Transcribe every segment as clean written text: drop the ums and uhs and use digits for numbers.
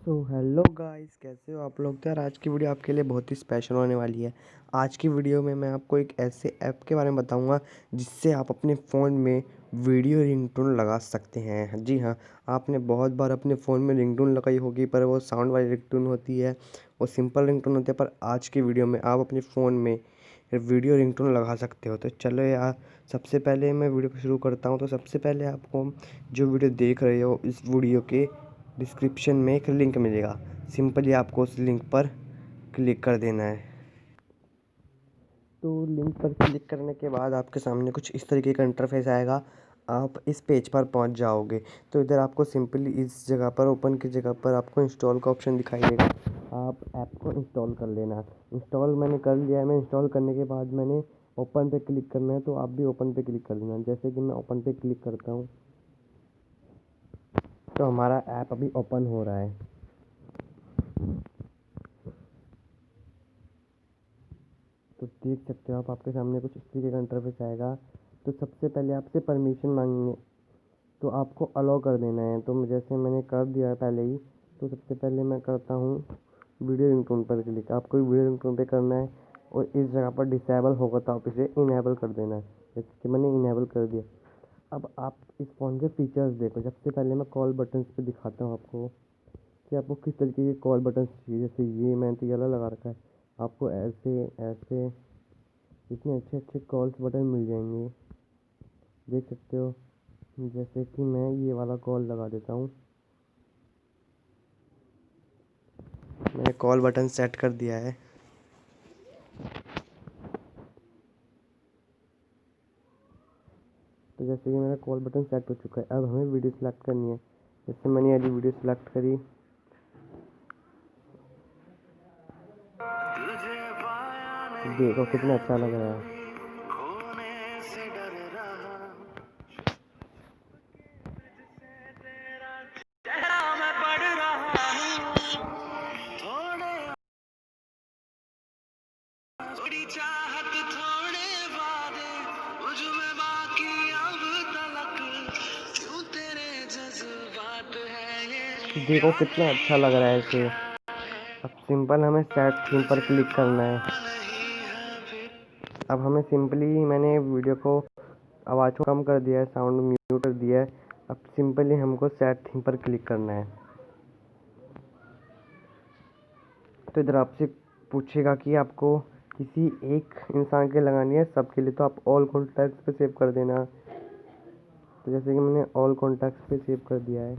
So hello guys, कैसे हो आप लोग। तो यार आज की वीडियो आपके लिए बहुत ही स्पेशल होने वाली है। आज की वीडियो में मैं आपको एक ऐसे ऐप के बारे में बताऊंगा जिससे आप अपने फ़ोन में वीडियो रिंगटोन लगा सकते हैं। जी हाँ, आपने बहुत बार अपने फ़ोन में रिंगटोन लगाई होगी, पर वो साउंड वाली रिंगटोन होती है, वो सिंपल रिंगटोन होती है। पर आज की वीडियो में आप अपने फ़ोन में वीडियो रिंगटोन लगा सकते हो। तो चलो यार, सबसे पहले मैं वीडियो को शुरू करता हूँ। तो सबसे पहले आपको जो वीडियो देख रहे हो, इस वीडियो के डिस्क्रिप्शन में एक लिंक मिलेगा। सिंपली आपको उस लिंक पर क्लिक कर देना है। तो लिंक पर क्लिक करने के बाद आपके सामने कुछ इस तरीके का इंटरफेस आएगा। आप इस पेज पर पहुंच जाओगे। तो इधर आपको सिंपली इस जगह पर, ओपन की जगह पर, आपको इंस्टॉल का ऑप्शन दिखाई देगा। आप ऐप को इंस्टॉल कर लेना। इंस्टॉल मैंने कर लिया है। मैं इंस्टॉल करने के बाद मैंने ओपन पे क्लिक करना है, तो आप भी ओपन पे क्लिक कर लेना। जैसे कि मैं ओपन पे क्लिक करता हूँ तो हमारा ऐप अभी ओपन हो रहा है। तो देख सकते हो आप, आपके सामने कुछ इस तरीके का इंटरफेस आएगा। तो सबसे पहले आपसे परमिशन मांगेंगे, तो आपको अलाउ कर देना है। तो जैसे मैंने कर दिया है पहले ही। तो सबसे पहले मैं करता हूँ वीडियो रिंगटोन पर क्लिक। आपको वीडियो रिंगटोन पे करना है और इस जगह पर डिसेबल होगा तो आप इसे इनेबल कर देना है। जैसे कि मैंने इनेबल कर दिया। अब आप इस फ़ोन के फीचर्स देखो। सबसे पहले मैं कॉल बटन्स पे दिखाता हूँ आपको कि आपको किस तरीके के कॉल बटन चाहिए। जैसे ये मैंने तो येलो लगा रखा है, आपको ऐसे ऐसे इतने अच्छे अच्छे कॉल्स बटन मिल जाएंगे, देख सकते हो। जैसे कि मैं ये वाला कॉल लगा देता हूँ। मैंने कॉल बटन सेट कर दिया है। तो जैसे कि मेरा कॉल बटन सेट हो चुका है, अब हमें वीडियो सेलेक्ट करनी है। जैसे मैंने यदि वीडियो सेलेक्ट करी, देखो कितना अच्छा लग रहा है। देखो कितना अच्छा लग रहा है इसे। अब सिंपल हमें सेट थीम पर क्लिक करना है। अब हमें सिंपली, मैंने वीडियो को आवाज़ को कम कर दिया है, साउंड म्यूट कर दिया है। अब सिंपली हमको सेट थीम पर क्लिक करना है। तो इधर आपसे पूछेगा कि आपको किसी एक इंसान के लगानी है, सबके लिए। तो आप ऑल कॉन्टैक्ट्स पे सेव कर देना। तो जैसे कि मैंने ऑल कॉन्टैक्ट्स पे सेव कर दिया है।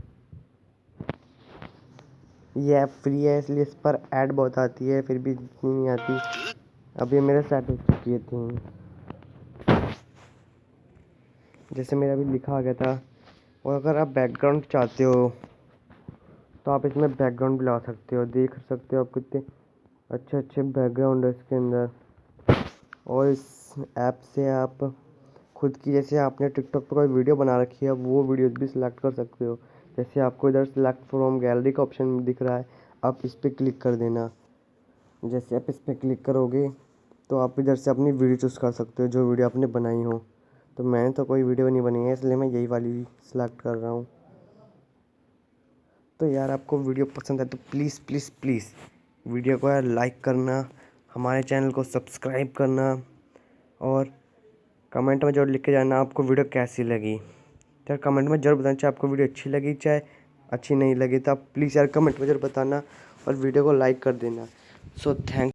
ये ऐप फ्री है, इसलिए इस पर ऐड बहुत आती है, फिर भी इतनी नहीं आती। अब ये मेरे सेट हो चुकी है थीम। जैसे मेरा भी लिखा आ गया था। और अगर आप बैकग्राउंड चाहते हो तो आप इसमें बैकग्राउंड भी ला सकते हो। देख सकते हो आप कितने अच्छे अच्छे बैकग्राउंड है इसके अंदर। और इस ऐप से आप खुद की, जैसे आपने टिकटॉक पर कोई वीडियो बना रखी है, वो वीडियो भी सिलेक्ट कर सकते हो। जैसे आपको इधर सेलेक्ट फ्रॉम गैलरी का ऑप्शन दिख रहा है, आप इस पर क्लिक कर देना। जैसे आप इस पर क्लिक करोगे तो आप इधर से अपनी वीडियो चूज़ कर सकते हो, जो वीडियो आपने बनाई हो। तो मैंने तो कोई वीडियो नहीं बनी है, इसलिए मैं यही वाली सिलेक्ट कर रहा हूँ। तो यार आपको वीडियो पसंद है तो प्लीज़ प्लीज़ प्लीज़ वीडियो को यार लाइक करना, हमारे चैनल को सब्सक्राइब करना, और कमेंट में जरूर लिख के जाना आपको वीडियो कैसी लगी। यार कमेंट में ज़रूर बताना, चाहे आपको वीडियो अच्छी लगी चाहे अच्छी नहीं लगी। तो आप प्लीज़ यार कमेंट में ज़रूर बताना और वीडियो को लाइक कर देना। So thank